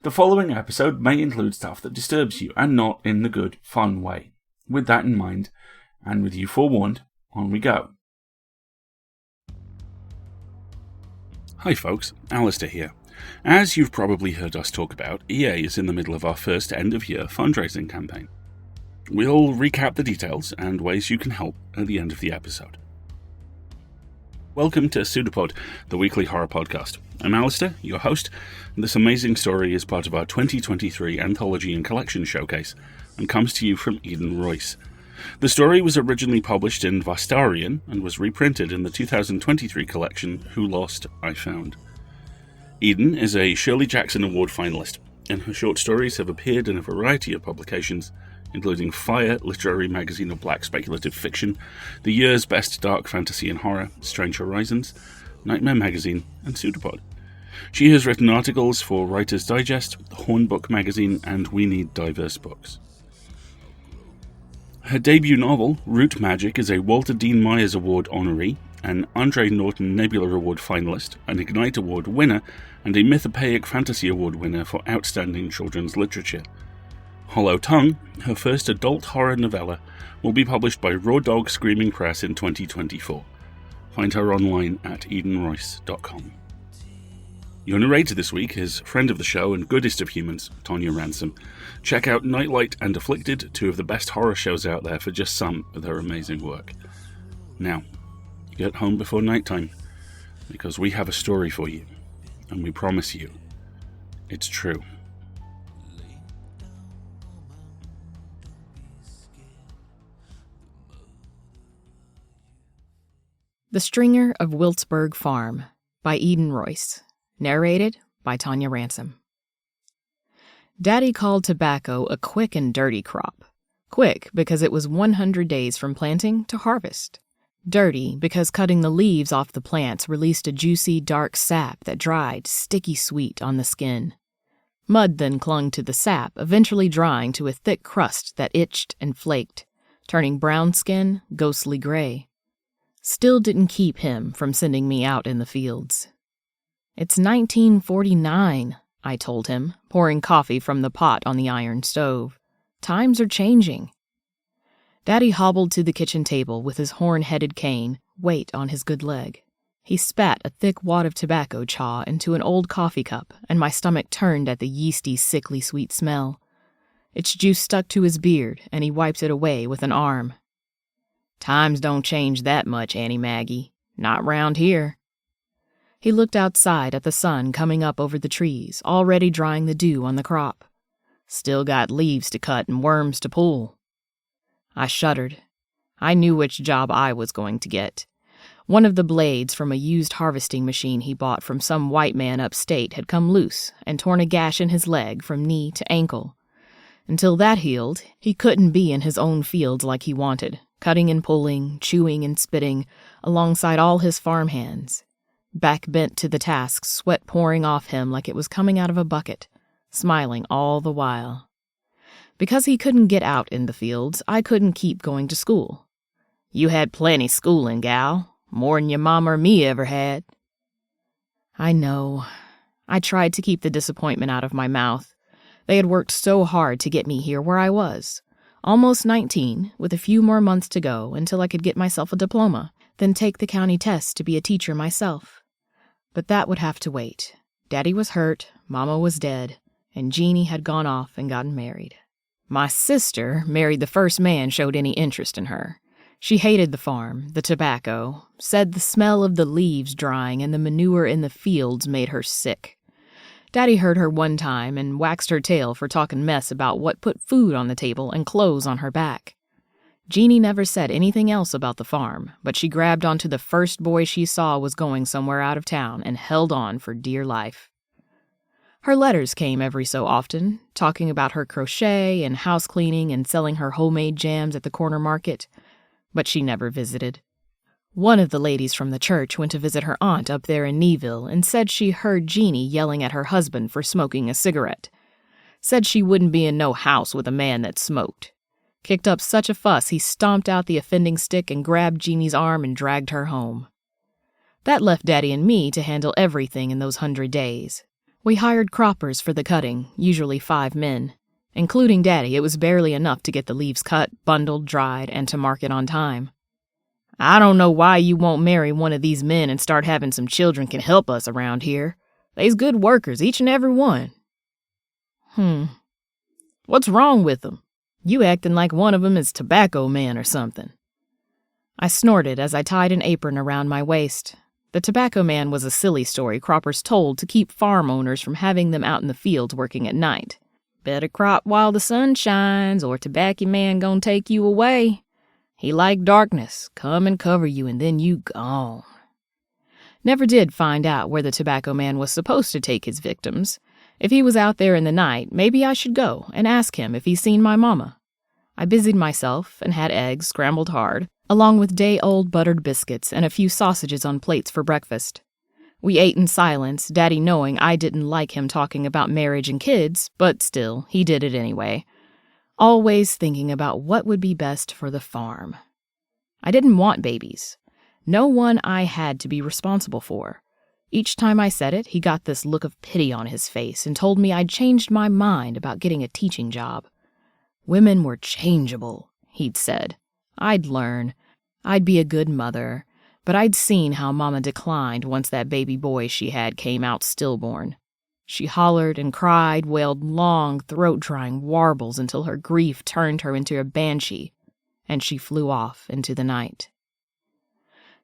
The following episode may include stuff that disturbs you, and not in the good, fun way. With that in mind, and with you forewarned, on we go. Hi folks, Alistair here. As you've probably heard us talk about, EA is in the middle of our first end-of-year fundraising campaign. We'll recap the details and ways you can help at the end of the episode. Welcome to PseudoPod, the weekly horror podcast. I'm Alistair, your host, and this amazing story is part of our 2023 Anthology and Collection Showcase, and comes to you from Eden Royce. The story was originally published in Vastarian, and was reprinted in the 2023 collection Who Lost, I Found. Eden is a Shirley Jackson Award finalist, and her short stories have appeared in a variety of publications, including Fire, Literary Magazine of Black Speculative Fiction, the year's Best Dark Fantasy and Horror, Strange Horizons, Nightmare Magazine, and PseudoPod. She has written articles for Writer's Digest, the Hornbook Magazine, and We Need Diverse Books. Her debut novel, Root Magic, is a Walter Dean Myers Award honoree, an Andre Norton Nebula Award finalist, an Ignite Award winner, and a Mythopoeic Fantasy Award winner for Outstanding Children's Literature. Hollow Tongue, her first adult horror novella, will be published by Raw Dog Screaming Press in 2024. Find her online at edenroyce.com. Your narrator this week is friend of the show and goodest of humans, Tonya Ransom. Check out Nightlight and Afflicted, two of the best horror shows out there, for just some of their amazing work. Now, get home before nighttime, because we have a story for you, and we promise you, it's true. The Stringer of Wiltsburg Farm by Eden Royce. Narrated by Tonya Ransom. Daddy called tobacco a quick and dirty crop. Quick because it was 100 days from planting to harvest. Dirty because cutting the leaves off the plants released a juicy, dark sap that dried, sticky sweet on the skin. Mud then clung to the sap, eventually drying to a thick crust that itched and flaked, turning brown skin ghostly gray. Still didn't keep him from sending me out in the fields. "It's 1949, I told him, pouring coffee from the pot on the iron stove. "Times are changing." Daddy hobbled to the kitchen table with his horn-headed cane, weight on his good leg. He spat a thick wad of tobacco chaw into an old coffee cup, and my stomach turned at the yeasty, sickly sweet smell. Its juice stuck to his beard, and he wiped it away with an arm. "Times don't change that much, Annie Maggie. Not round here." He looked outside at the sun coming up over the trees, already drying the dew on the crop. "Still got leaves to cut and worms to pull." I shuddered. I knew which job I was going to get. One of the blades from a used harvesting machine he bought from some white man upstate had come loose and torn a gash in his leg from knee to ankle. Until that healed, he couldn't be in his own fields like he wanted, cutting and pulling, chewing and spitting, alongside all his farm hands. Back bent to the task, sweat pouring off him like it was coming out of a bucket, smiling all the while. Because he couldn't get out in the fields, I couldn't keep going to school. "You had plenty schooling, gal. More'n your mama or me ever had." I know. I tried to keep the disappointment out of my mouth. They had worked so hard to get me here where I was. Almost 19, with a few more months to go until I could get myself a diploma, then take the county test to be a teacher myself. But that would have to wait. Daddy was hurt, Mama was dead, and Jeannie had gone off and gotten married. My sister married the first man showed any interest in her. She hated the farm, the tobacco, said the smell of the leaves drying and the manure in the fields made her sick. Daddy heard her one time and waxed her tail for talking mess about what put food on the table and clothes on her back. Jeannie never said anything else about the farm, but she grabbed onto the first boy she saw was going somewhere out of town and held on for dear life. Her letters came every so often, talking about her crochet and house cleaning and selling her homemade jams at the corner market, but she never visited. One of the ladies from the church went to visit her aunt up there in Neeville and said she heard Jeannie yelling at her husband for smoking a cigarette. Said she wouldn't be in no house with a man that smoked. Kicked up such a fuss he stomped out the offending stick and grabbed Jeannie's arm and dragged her home. That left Daddy and me to handle everything in those 100 days. We hired croppers for the cutting, usually 5 men. Including Daddy, it was barely enough to get the leaves cut, bundled, dried, and to market on time. I don't know why you won't marry one of these men and start having some children can help us around here. They's good workers, each and every one. What's wrong with them? You acting like one of them is Tobacco Man or something. I snorted as I tied an apron around my waist. The Tobacco Man was a silly story croppers told to keep farm owners from having them out in the fields working at night. Better crop while the sun shines, or Tobacco Man gonna take you away. He like darkness, come and cover you, and then you gone. Never did find out where the Tobacco Man was supposed to take his victims. If he was out there in the night, maybe I should go and ask him if he's seen my mama. I busied myself and had eggs scrambled hard, along with day-old buttered biscuits and a few sausages on plates for breakfast. We ate in silence, Daddy knowing I didn't like him talking about marriage and kids, but still, he did it anyway. Always thinking about what would be best for the farm. I didn't want babies. No one I had to be responsible for. Each time I said it, he got this look of pity on his face and told me I'd changed my mind about getting a teaching job. Women were changeable, he'd said. I'd learn. I'd be a good mother. But I'd seen how Mama declined once that baby boy she had came out stillborn. She hollered and cried, wailed long, throat-drying warbles until her grief turned her into a banshee, and she flew off into the night.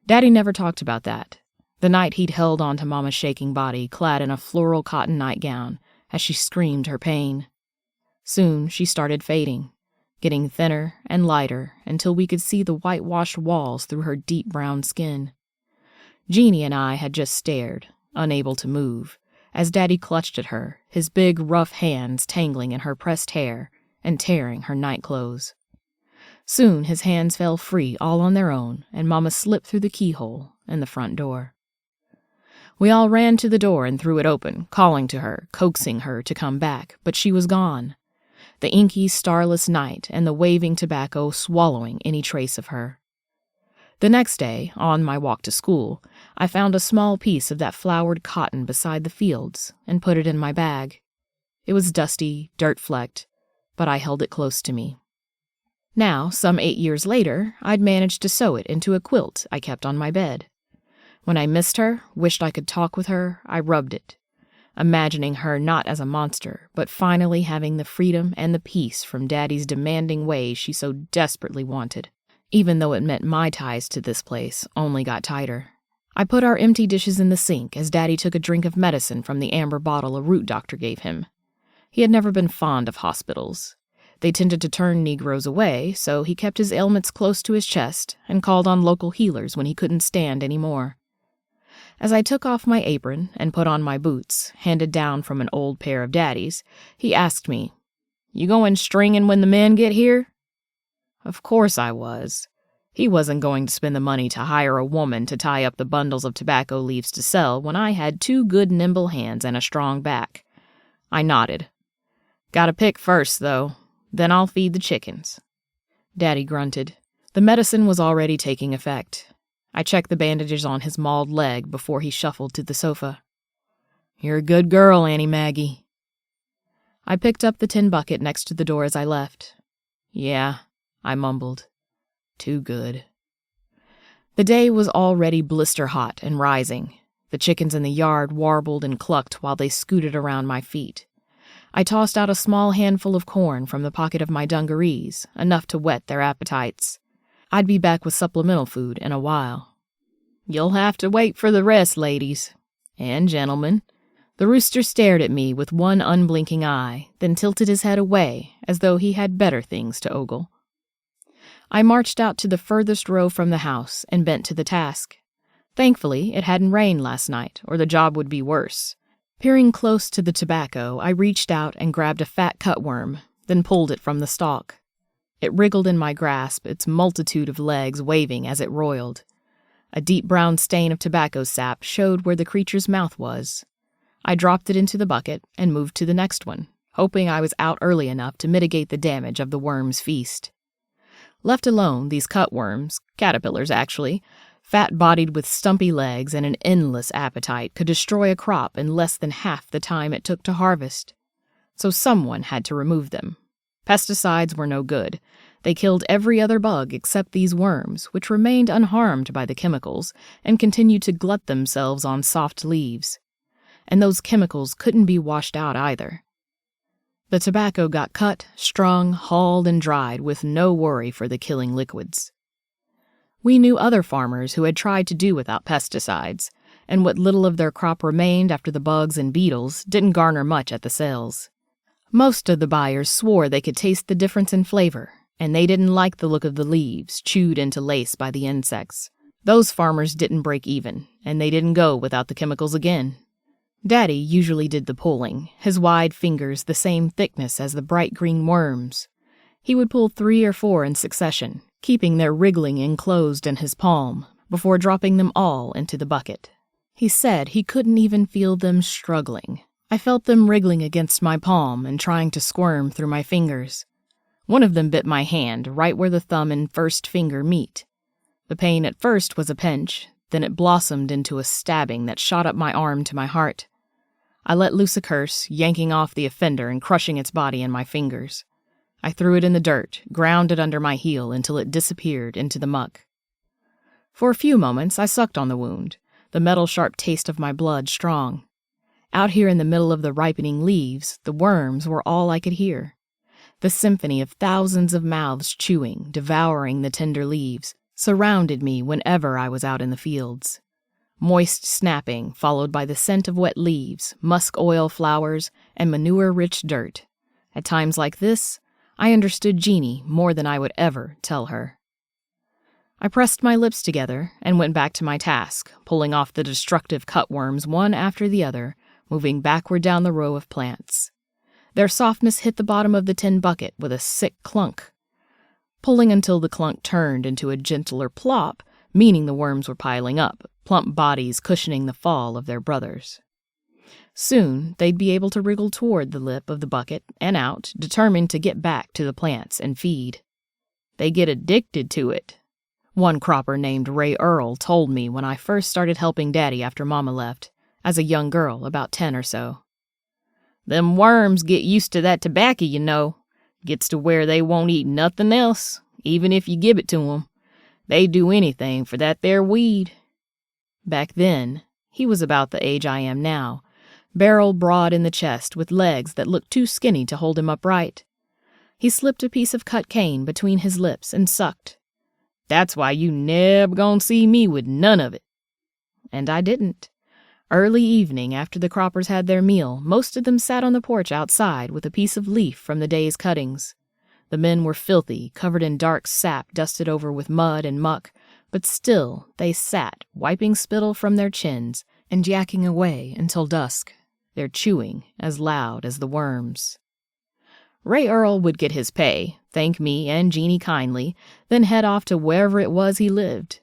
Daddy never talked about that. The night he'd held onto Mama's shaking body, clad in a floral cotton nightgown, as she screamed her pain. Soon she started fading, getting thinner and lighter until we could see the whitewashed walls through her deep brown skin. Jeannie and I had just stared, unable to move, as Daddy clutched at her, his big, rough hands tangling in her pressed hair and tearing her nightclothes. Soon his hands fell free all on their own, and Mama slipped through the keyhole in the front door. We all ran to the door and threw it open, calling to her, coaxing her to come back, but she was gone. The inky, starless night and the waving tobacco swallowing any trace of her. The next day, on my walk to school, I found a small piece of that flowered cotton beside the fields and put it in my bag. It was dusty, dirt-flecked, but I held it close to me. Now, some 8 years later, I'd managed to sew it into a quilt I kept on my bed. When I missed her, wished I could talk with her, I rubbed it, imagining her not as a monster, but finally having the freedom and the peace from Daddy's demanding ways she so desperately wanted, even though it meant my ties to this place only got tighter. I put our empty dishes in the sink as Daddy took a drink of medicine from the amber bottle a root doctor gave him. He had never been fond of hospitals. They tended to turn Negroes away, so he kept his ailments close to his chest and called on local healers when he couldn't stand any more. As I took off my apron and put on my boots, handed down from an old pair of Daddy's, he asked me, "You going stringing when the men get here?" Of course I was. He wasn't going to spend the money to hire a woman to tie up the bundles of tobacco leaves to sell when I had 2 good nimble hands and a strong back. I nodded. "Gotta pick first, though. Then I'll feed the chickens." Daddy grunted. The medicine was already taking effect. I checked the bandages on his mauled leg before he shuffled to the sofa. "You're a good girl, Annie Maggie." I picked up the tin bucket next to the door as I left. "Yeah," I mumbled. "Too good." The day was already blister hot and rising. The chickens in the yard warbled and clucked while they scooted around my feet. I tossed out a small handful of corn from the pocket of my dungarees, enough to whet their appetites. I'd be back with supplemental food in a while. "You'll have to wait for the rest, ladies. And gentlemen." The rooster stared at me with one unblinking eye, then tilted his head away, as though he had better things to ogle. I marched out to the furthest row from the house and bent to the task. Thankfully, it hadn't rained last night, or the job would be worse. Peering close to the tobacco, I reached out and grabbed a fat cutworm, then pulled it from the stalk. It wriggled in my grasp, its multitude of legs waving as it roiled. A deep brown stain of tobacco sap showed where the creature's mouth was. I dropped it into the bucket and moved to the next one, hoping I was out early enough to mitigate the damage of the worm's feast. Left alone, these cutworms, caterpillars actually, Fat-bodied with stumpy legs and an endless appetite, could destroy a crop in less than half the time it took to harvest. So someone had to remove them. Pesticides were no good. They killed every other bug except these worms, which remained unharmed by the chemicals and continued to glut themselves on soft leaves. And those chemicals couldn't be washed out either. The tobacco got cut, strung, hauled, and dried with no worry for the killing liquids. We knew other farmers who had tried to do without pesticides, and what little of their crop remained after the bugs and beetles didn't garner much at the sales. Most of the buyers swore they could taste the difference in flavor, and they didn't like the look of the leaves, chewed into lace by the insects. Those farmers didn't break even, and they didn't go without the chemicals again. Daddy usually did the pulling, his wide fingers the same thickness as the bright green worms. He would pull 3 or 4 in succession, keeping their wriggling enclosed in his palm, before dropping them all into the bucket. He said he couldn't even feel them struggling. I felt them wriggling against my palm and trying to squirm through my fingers. One of them bit my hand right where the thumb and first finger meet. The pain at first was a pinch, then it blossomed into a stabbing that shot up my arm to my heart. I let loose a curse, yanking off the offender and crushing its body in my fingers. I threw it in the dirt, ground it under my heel until it disappeared into the muck. For a few moments I sucked on the wound, the metal-sharp taste of my blood strong. Out here in the middle of the ripening leaves, the worms were all I could hear. The symphony of thousands of mouths chewing, devouring the tender leaves, surrounded me whenever I was out in the fields. Moist snapping, followed by the scent of wet leaves, musk oil flowers, and manure-rich dirt. At times like this, I understood Jeannie more than I would ever tell her. I pressed my lips together and went back to my task, pulling off the destructive cutworms one after the other, moving backward down the row of plants. Their softness hit the bottom of the tin bucket with a sick clunk. Pulling until the clunk turned into a gentler plop, meaning the worms were piling up, plump bodies cushioning the fall of their brothers. Soon, they'd be able to wriggle toward the lip of the bucket and out, determined to get back to the plants and feed. They get addicted to it. One cropper named Ray Earl told me when I first started helping Daddy after Mama left, as a young girl, about 10 or so. Them worms get used to that tobacco, you know. Gets to where they won't eat nothing else, even if you give it to 'em. They do anything for that there weed. Back then, he was about the age I am now, barrel broad in the chest with legs that looked too skinny to hold him upright. He slipped a piece of cut cane between his lips and sucked. That's why you never gonna see me with none of it. And I didn't. Early evening, after the croppers had their meal, most of them sat on the porch outside with a piece of leaf from the day's cuttings. The men were filthy, covered in dark sap dusted over with mud and muck, but still they sat, wiping spittle from their chins and yakking away until dusk, their chewing as loud as the worms. Ray Earl would get his pay, thank me and Jeannie kindly, then head off to wherever it was he lived.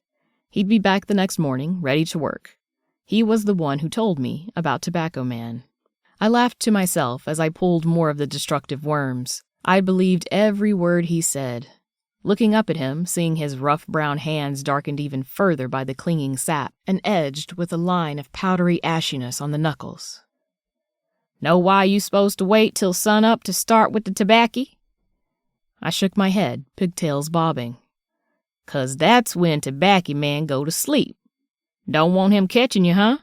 He'd be back the next morning, ready to work. He was the one who told me about Tobacco Man. I laughed to myself as I pulled more of the destructive worms. I believed every word he said. Looking up at him, seeing his rough brown hands darkened even further by the clinging sap and edged with a line of powdery ashiness on the knuckles. Know why you supposed to wait till sunup to start with the tobaccy? I shook my head, pigtails bobbing. 'Cause that's when Tobaccy Man go to sleep. Don't want him catching you, huh?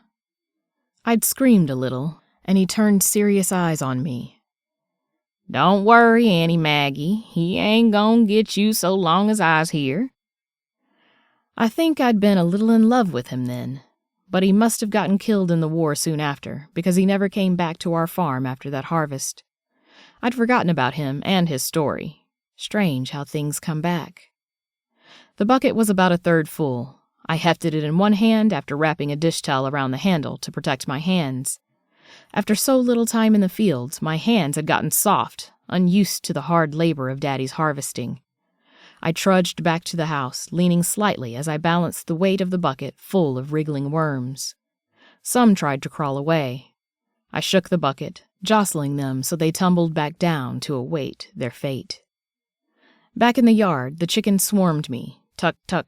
I'd screamed a little, and he turned serious eyes on me. Don't worry, Annie Maggie. He ain't gonna get you so long as I's here. I think I'd been a little in love with him then, but he must have gotten killed in the war soon after, because he never came back to our farm after that harvest. I'd forgotten about him and his story. Strange how things come back. The bucket was about a third full. I hefted it in one hand after wrapping a dish towel around the handle to protect my hands. After so little time in the fields, my hands had gotten soft, unused to the hard labor of Daddy's harvesting. I trudged back to the house, leaning slightly as I balanced the weight of the bucket full of wriggling worms. Some tried to crawl away. I shook the bucket, jostling them so they tumbled back down to await their fate. Back in the yard, the chickens swarmed me,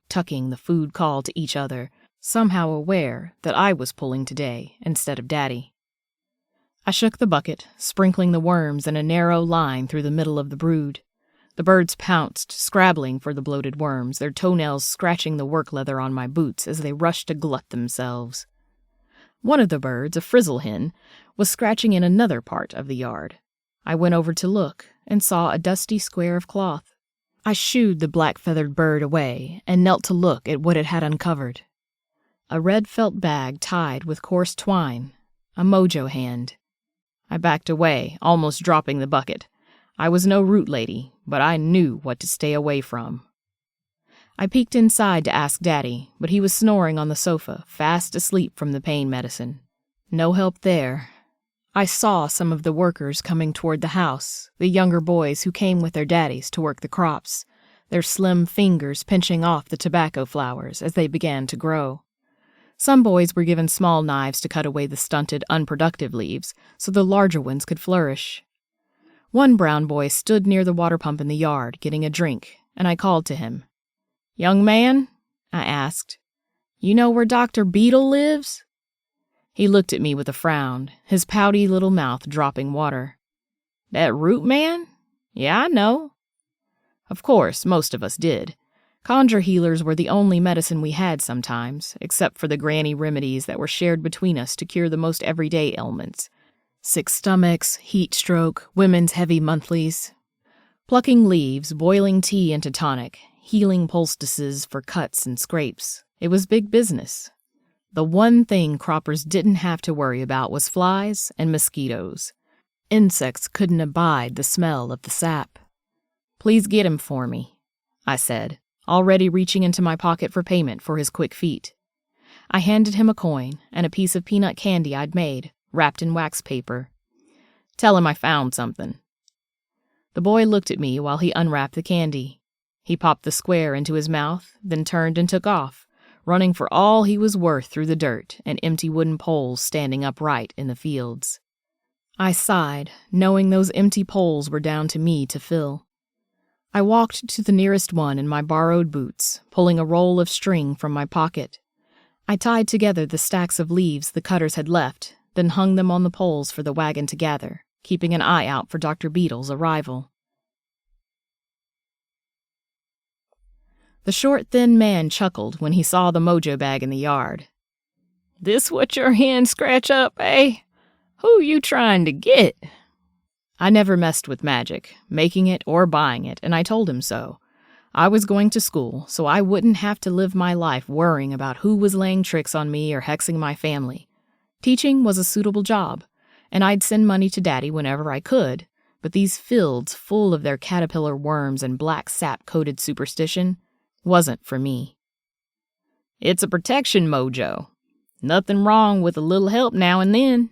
tucking the food call to each other, somehow aware that I was pulling today instead of Daddy. I shook the bucket, sprinkling the worms in a narrow line through the middle of the brood. The birds pounced, scrabbling for the bloated worms, their toenails scratching the work leather on my boots as they rushed to glut themselves. One of the birds, a frizzle hen, was scratching in another part of the yard. I went over to look and saw a dusty square of cloth. I shooed the black-feathered bird away and knelt to look at what it had uncovered. A red felt bag tied with coarse twine, a mojo hand. I backed away, almost dropping the bucket. I was no root lady, but I knew what to stay away from. I peeked inside to ask Daddy, but he was snoring on the sofa, fast asleep from the pain medicine. No help there. I saw some of the workers coming toward the house, the younger boys who came with their daddies to work the crops, their slim fingers pinching off the tobacco flowers as they began to grow. Some boys were given small knives to cut away the stunted, unproductive leaves so the larger ones could flourish. One brown boy stood near the water pump in the yard, getting a drink, and I called to him. "Young man," I asked, "you know where Dr. Beetle lives?" He looked at me with a frown, his pouty little mouth dropping water. "That root man? Yeah, I know." Of course, most of us did. Conjure healers were the only medicine we had sometimes, except for the granny remedies that were shared between us to cure the most everyday ailments. Sick stomachs, heat stroke, women's heavy monthlies. Plucking leaves, boiling tea into tonic, healing poultices for cuts and scrapes. It was big business. The one thing croppers didn't have to worry about was flies and mosquitoes. Insects couldn't abide the smell of the sap. "Please get him for me," I said, already reaching into my pocket for payment for his quick feet. I handed him a coin and a piece of peanut candy I'd made, wrapped in wax paper. "Tell him I found something." The boy looked at me while he unwrapped the candy. He popped the square into his mouth, then turned and took off, running for all he was worth through the dirt and empty wooden poles standing upright in the fields. I sighed, knowing those empty poles were down to me to fill. I walked to the nearest one in my borrowed boots, pulling a roll of string from my pocket. I tied together the stacks of leaves the cutters had left, then hung them on the poles for the wagon to gather, keeping an eye out for Dr. Beetle's arrival. The short, thin man chuckled when he saw the mojo bag in the yard. "This what your hands scratch up, eh? Who you trying to get?" I never messed with magic, making it or buying it, and I told him so. I was going to school, so I wouldn't have to live my life worrying about who was laying tricks on me or hexing my family. Teaching was a suitable job, and I'd send money to Daddy whenever I could, but these fields full of their caterpillar worms and black sap-coated superstition wasn't for me. "It's a protection mojo. Nothing wrong with a little help now and then."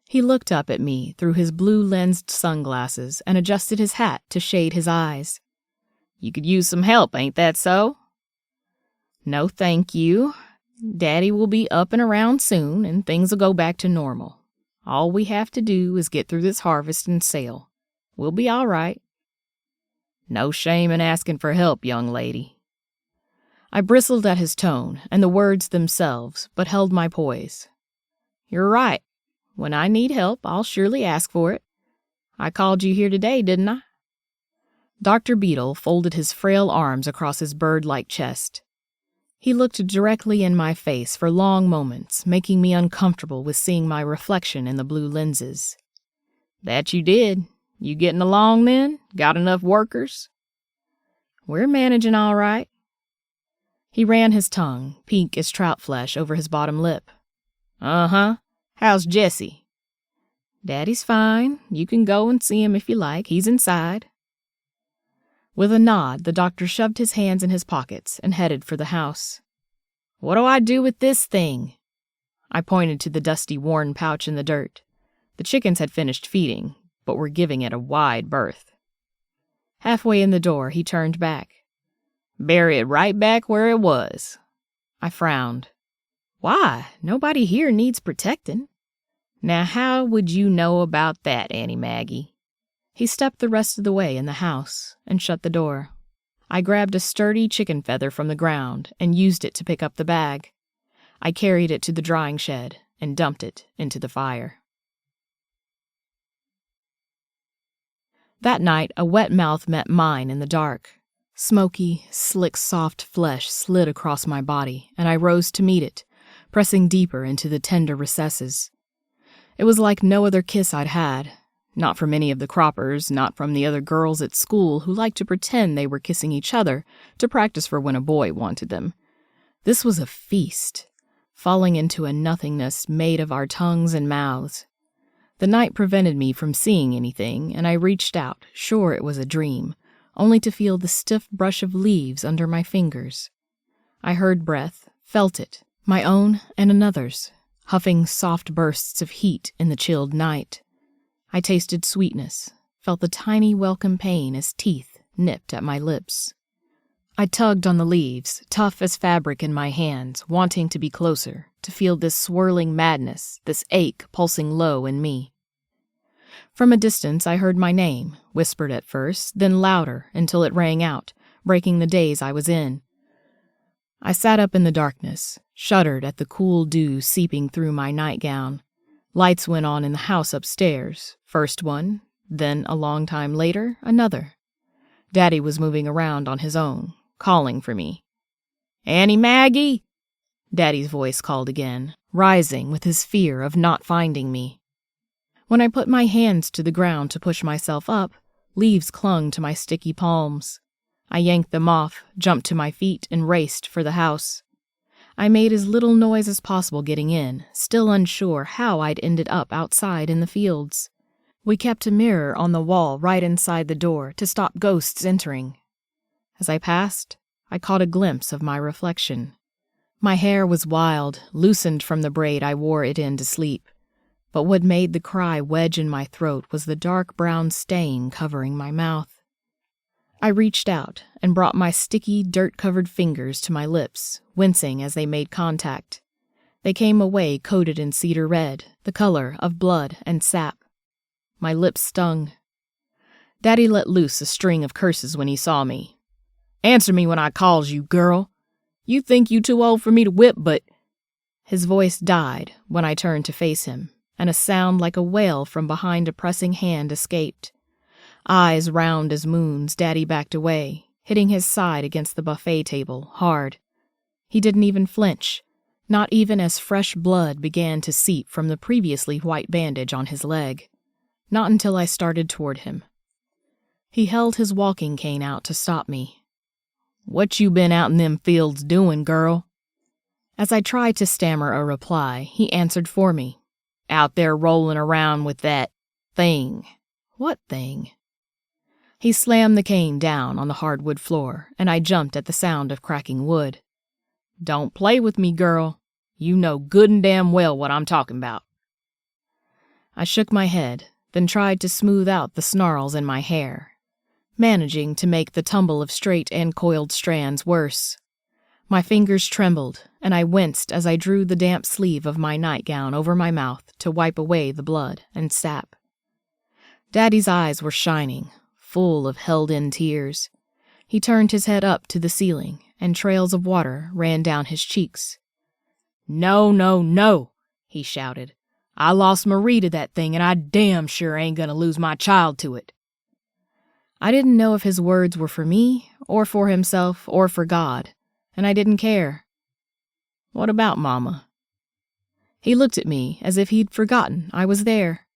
He looked up at me through his blue-lensed sunglasses and adjusted his hat to shade his eyes. "You could use some help, ain't that so?" "No, thank you. Daddy will be up and around soon, and things will go back to normal. All we have to do is get through this harvest and sale. We'll be all right." "No shame in asking for help, young lady." I bristled at his tone and the words themselves, but held my poise. "You're right. When I need help, I'll surely ask for it. I called you here today, didn't I?" Dr. Beetle folded his frail arms across his bird-like chest. He looked directly in my face for long moments, making me uncomfortable with seeing my reflection in the blue lenses. "That you did. You getting along then? Got enough workers?" "We're managing all right." He ran his tongue, pink as trout flesh, over his bottom lip. "Uh-huh. How's Jesse?" "Daddy's fine. You can go and see him if you like. He's inside." With a nod, the doctor shoved his hands in his pockets and headed for the house. "What do I do with this thing?" I pointed to the dusty, worn pouch in the dirt. The chickens had finished feeding, but were giving it a wide berth. Halfway in the door, he turned back. "Bury it right back where it was." I frowned. "Why? Nobody here needs protecting." "Now how would you know about that, Annie Maggie?" He stepped the rest of the way in the house and shut the door. I grabbed a sturdy chicken feather from the ground and used it to pick up the bag. I carried it to the drying shed and dumped it into the fire. That night, a wet mouth met mine in the dark. Smoky, slick, soft flesh slid across my body, and I rose to meet it, pressing deeper into the tender recesses. It was like no other kiss I'd had, not from any of the croppers, not from the other girls at school who liked to pretend they were kissing each other to practice for when a boy wanted them. This was a feast, falling into a nothingness made of our tongues and mouths. The night prevented me from seeing anything, and I reached out, sure it was a dream, only to feel the stiff brush of leaves under my fingers. I heard breath, felt it, my own and another's, huffing soft bursts of heat in the chilled night. I tasted sweetness, felt the tiny welcome pain as teeth nipped at my lips. I tugged on the leaves, tough as fabric in my hands, wanting to be closer, to feel this swirling madness, this ache pulsing low in me. From a distance I heard my name, whispered at first, then louder until it rang out, breaking the daze I was in. I sat up in the darkness, shuddered at the cool dew seeping through my nightgown. Lights went on in the house upstairs, first one, then a long time later, another. Daddy was moving around on his own, calling for me. "Annie Maggie!" Daddy's voice called again, rising with his fear of not finding me. When I put my hands to the ground to push myself up, leaves clung to my sticky palms. I yanked them off, jumped to my feet, and raced for the house. I made as little noise as possible getting in, still unsure how I'd ended up outside in the fields. We kept a mirror on the wall right inside the door to stop ghosts entering. As I passed, I caught a glimpse of my reflection. My hair was wild, loosened from the braid I wore it in to sleep. But what made the cry wedge in my throat was the dark brown stain covering my mouth. I reached out and brought my sticky, dirt-covered fingers to my lips, wincing as they made contact. They came away coated in cedar red, the color of blood and sap. My lips stung. Daddy let loose a string of curses when he saw me. "Answer me when I calls you, girl. You think you too old for me to whip, but—" His voice died when I turned to face him, and a sound like a wail from behind a pressing hand escaped. Eyes round as moons, Daddy backed away, hitting his side against the buffet table, hard. He didn't even flinch, not even as fresh blood began to seep from the previously white bandage on his leg. Not until I started toward him. He held his walking cane out to stop me. "What you been out in them fields doing, girl?" As I tried to stammer a reply, he answered for me. "Out there rolling around with that thing." "What thing?" He slammed the cane down on the hardwood floor, and I jumped at the sound of cracking wood. "Don't play with me, girl. You know good and damn well what I'm talking about." I shook my head, then tried to smooth out the snarls in my hair, managing to make the tumble of straight and coiled strands worse. My fingers trembled, and I winced as I drew the damp sleeve of my nightgown over my mouth to wipe away the blood and sap. Daddy's eyes were shining, full of held-in tears. He turned his head up to the ceiling, and trails of water ran down his cheeks. "No, no, no," he shouted. "I lost Marie to that thing, and I damn sure ain't gonna lose my child to it." I didn't know if his words were for me, or for himself, or for God, and I didn't care. "What about Mama?" He looked at me as if he'd forgotten I was there.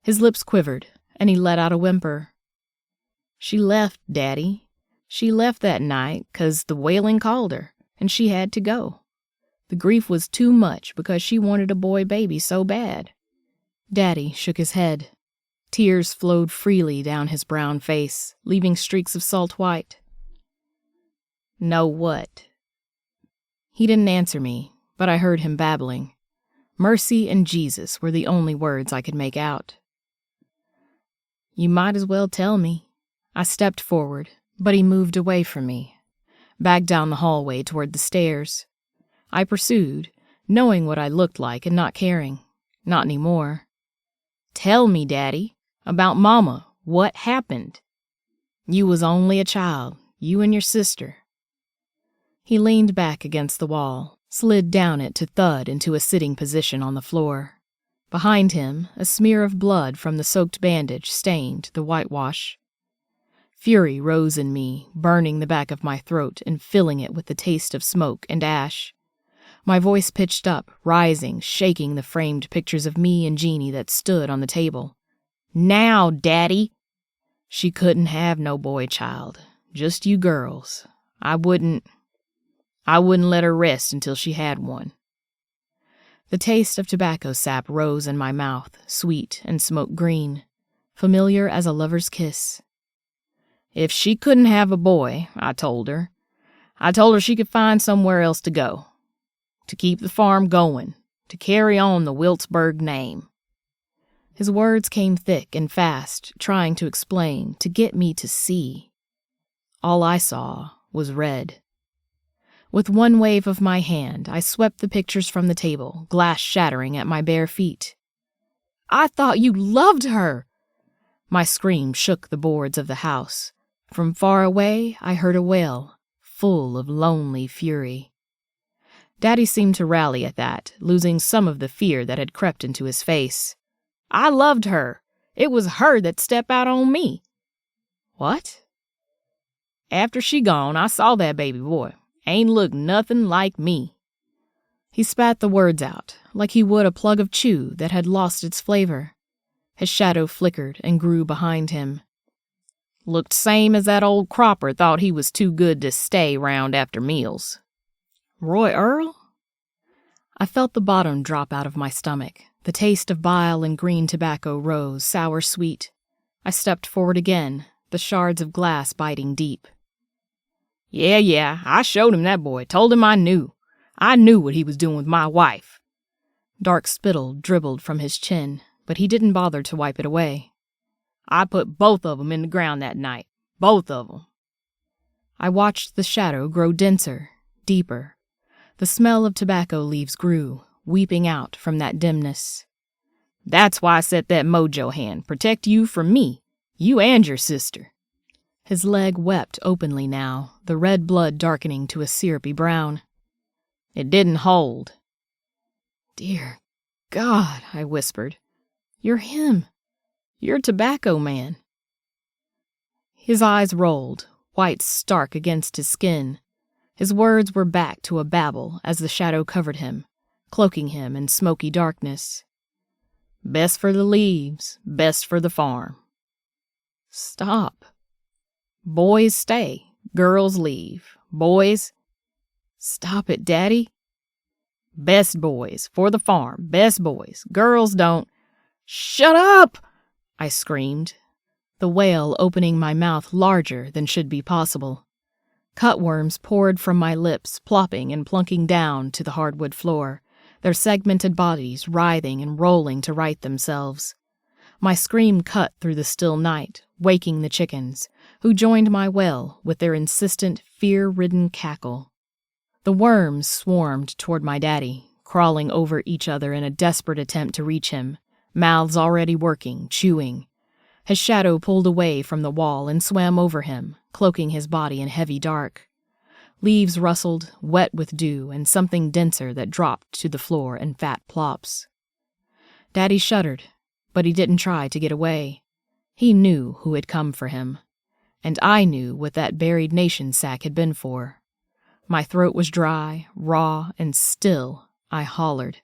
His lips quivered, and he let out a whimper. "She left, Daddy. She left that night 'cause the wailing called her, and she had to go. The grief was too much because she wanted a boy baby so bad." Daddy shook his head. Tears flowed freely down his brown face, leaving streaks of salt white. "Know what?" He didn't answer me, but I heard him babbling. Mercy and Jesus were the only words I could make out. "You might as well tell me." I stepped forward, but he moved away from me, back down the hallway toward the stairs. I pursued, knowing what I looked like and not caring. Not anymore. "Tell me, Daddy, about Mama. What happened?" "You was only a child. You and your sister." He leaned back against the wall, slid down it to thud into a sitting position on the floor. Behind him, a smear of blood from the soaked bandage stained the whitewash. Fury rose in me, burning the back of my throat and filling it with the taste of smoke and ash. My voice pitched up, rising, shaking the framed pictures of me and Jeannie that stood on the table. "Now, Daddy!" "She couldn't have no boy child. Just you girls. I wouldn't let her rest until she had one." The taste of tobacco sap rose in my mouth, sweet and smoke green, familiar as a lover's kiss. "If she couldn't have a boy, I told her she could find somewhere else to go. To keep the farm going, to carry on the Wiltsburg name." His words came thick and fast, trying to explain, to get me to see. All I saw was red. With one wave of my hand, I swept the pictures from the table, glass shattering at my bare feet. "I thought you loved her!" My scream shook the boards of the house. From far away, I heard a wail, full of lonely fury. Daddy seemed to rally at that, losing some of the fear that had crept into his face. "I loved her. It was her that stepped out on me." "What?" "After she gone, I saw that baby boy. Ain't looked nothing like me." He spat the words out, like he would a plug of chew that had lost its flavor. His shadow flickered and grew behind him. "Looked same as that old cropper thought he was too good to stay round after meals." "Roy Earl?" I felt the bottom drop out of my stomach. The taste of bile and green tobacco rose, sour sweet. I stepped forward again, the shards of glass biting deep. Yeah, I showed him that boy, told him I knew. I knew what he was doing with my wife." Dark spittle dribbled from his chin, but he didn't bother to wipe it away. "I put both of 'em in the ground that night. Both of 'em." I watched the shadow grow denser, deeper. The smell of tobacco leaves grew, weeping out from that dimness. "That's why I set that mojo hand, protect you from me, you and your sister." His leg wept openly now, the red blood darkening to a syrupy brown. "It didn't hold." "Dear God," I whispered. "You're him. You're Tobacco Man." His eyes rolled, white stark against his skin. His words were back to a babble as the shadow covered him, cloaking him in smoky darkness. "Best for the leaves, best for the farm." "Stop." "Boys stay, girls leave. Boys—" "Stop it, Daddy." "Best boys, for the farm, best boys. Girls don't—" "Shut up!" I screamed, the wail opening my mouth larger than should be possible. Cutworms poured from my lips, plopping and plunking down to the hardwood floor, their segmented bodies writhing and rolling to right themselves. My scream cut through the still night, waking the chickens, who joined my wail with their insistent, fear-ridden cackle. The worms swarmed toward my daddy, crawling over each other in a desperate attempt to reach him, mouths already working, chewing. His shadow pulled away from the wall and swam over him, cloaking his body in heavy dark. Leaves rustled, wet with dew and something denser that dropped to the floor in fat plops. Daddy shuddered, but he didn't try to get away. He knew who had come for him, and I knew what that buried nation sack had been for. My throat was dry, raw, and still I hollered.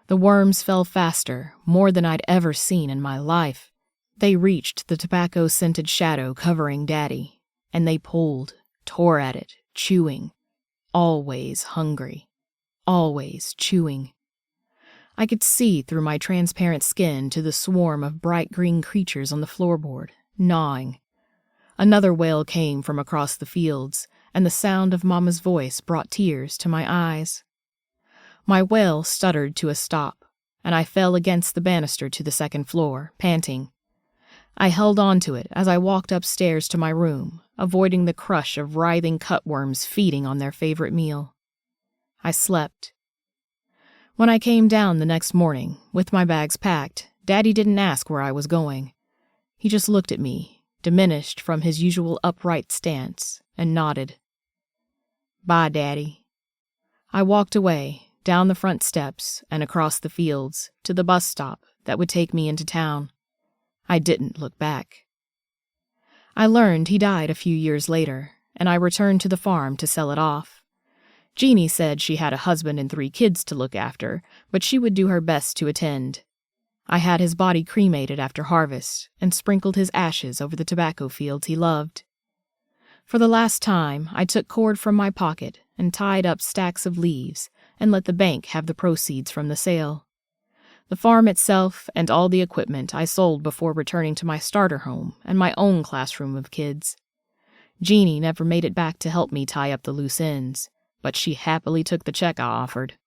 The worms fell faster, more than I'd ever seen in my life. They reached the tobacco-scented shadow covering Daddy, and they pulled, tore at it, chewing. Always hungry. Always chewing. I could see through my transparent skin to the swarm of bright green creatures on the floorboard, gnawing. Another wail came from across the fields, and the sound of Mama's voice brought tears to my eyes. My wail stuttered to a stop, and I fell against the banister to the second floor, panting. I held on to it as I walked upstairs to my room, avoiding the crush of writhing cutworms feeding on their favorite meal. I slept. When I came down the next morning, with my bags packed, Daddy didn't ask where I was going. He just looked at me, diminished from his usual upright stance, and nodded. "Bye, Daddy." I walked away, down the front steps and across the fields, to the bus stop that would take me into town. I didn't look back. I learned he died a few years later, and I returned to the farm to sell it off. Jeannie said she had a husband and 3 kids to look after, but she would do her best to attend. I had his body cremated after harvest and sprinkled his ashes over the tobacco fields he loved. For the last time, I took cord from my pocket and tied up stacks of leaves and let the bank have the proceeds from the sale. The farm itself and all the equipment I sold before returning to my starter home and my own classroom of kids. Jeannie never made it back to help me tie up the loose ends, but she happily took the check I offered.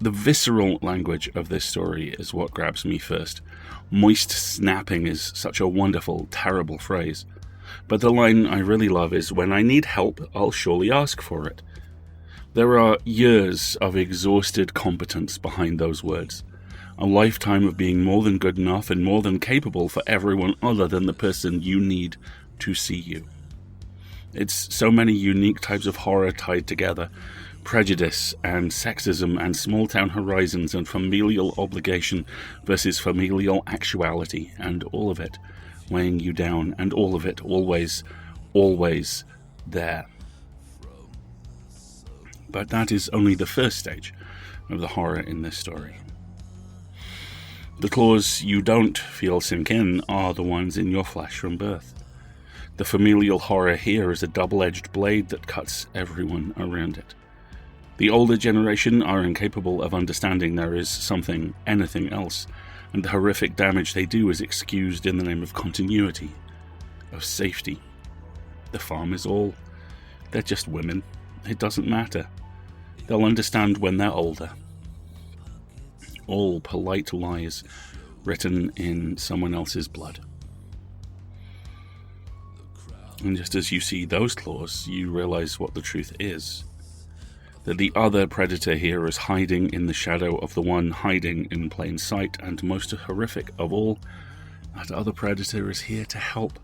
The visceral language of this story is what grabs me first. Moist snapping is such a wonderful, terrible phrase. But the line I really love is, "When I need help, I'll surely ask for it." There are years of exhausted competence behind those words. A lifetime of being more than good enough and more than capable for everyone other than the person you need to see you. It's so many unique types of horror tied together. Prejudice and sexism and small-town horizons and familial obligation versus familial actuality, and all of it weighing you down, and all of it always, always there. But that is only the first stage of the horror in this story. The claws you don't feel sink in are the ones in your flesh from birth. The familial horror here is a double-edged blade that cuts everyone around it. The older generation are incapable of understanding there is something, anything else, and the horrific damage they do is excused in the name of continuity, of safety. The farm is all. They're just women. It doesn't matter. They'll understand when they're older. All polite lies written in someone else's blood. And just as you see those claws, you realize what the truth is. That the other predator here is hiding in the shadow of the one hiding in plain sight, and most horrific of all, that other predator is here to help.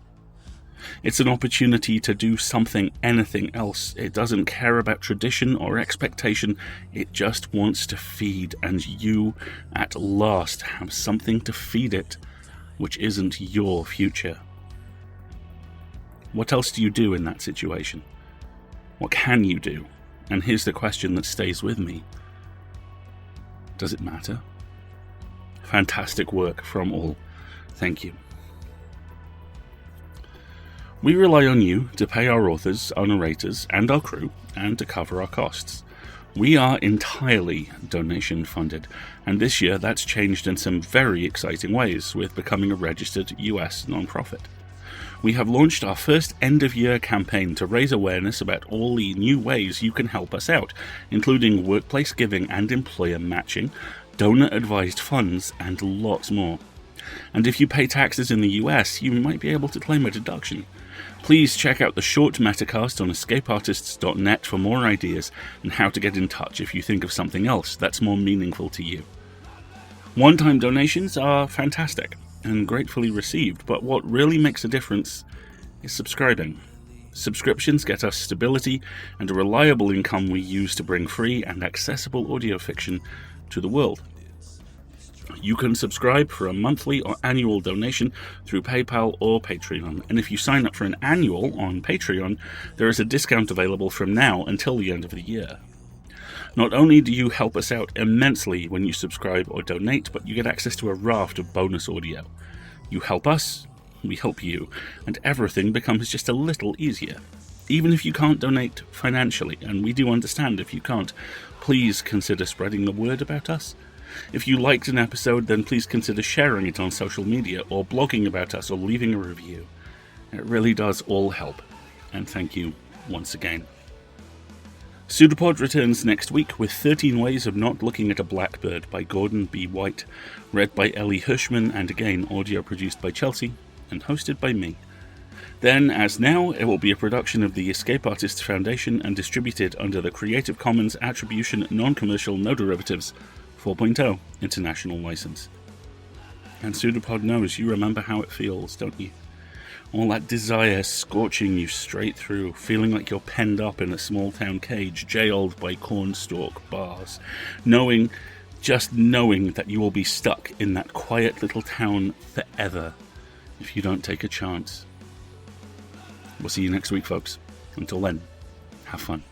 It's an opportunity to do something, anything else. It doesn't care about tradition or expectation. It just wants to feed, and you, at last, have something to feed it, which isn't your future. What else do you do in that situation? What can you do? And here's the question that stays with me. Does it matter? Fantastic work from all. Thank you. We rely on you to pay our authors, our narrators, and our crew, and to cover our costs. We are entirely donation funded, and this year that's changed in some very exciting ways with becoming a registered US nonprofit. We have launched our first end-of-year campaign to raise awareness about all the new ways you can help us out, including workplace giving and employer matching, donor-advised funds, and lots more. And if you pay taxes in the US, you might be able to claim a deduction. Please check out the short metacast on escapeartists.net for more ideas and how to get in touch if you think of something else that's more meaningful to you. One-time donations are fantastic and gratefully received, but what really makes a difference is subscribing. Subscriptions get us stability and a reliable income we use to bring free and accessible audio fiction to the world. You can subscribe for a monthly or annual donation through PayPal or Patreon, and if you sign up for an annual on Patreon, there is a discount available from now until the end of the year. Not only do you help us out immensely when you subscribe or donate, but you get access to a raft of bonus audio. You help us, we help you, and everything becomes just a little easier. Even if you can't donate financially, and we do understand if you can't, please consider spreading the word about us. If you liked an episode, then please consider sharing it on social media, or blogging about us, or leaving a review. It really does all help, and thank you once again. PseudoPod returns next week with 13 Ways of Not Looking at a Blackbird by Gordon B. White, read by Ellie Hirschman, and again audio produced by Chelsea, and hosted by me. Then, as now, it will be a production of the Escape Artists Foundation and distributed under the Creative Commons Attribution Non-Commercial No Derivatives 4.0 International License. And PseudoPod knows you remember how it feels, don't you? All that desire scorching you straight through, feeling like you're penned up in a small town cage, jailed by cornstalk bars, just knowing that you will be stuck in that quiet little town forever if you don't take a chance. We'll see you next week, folks. Until then, have fun.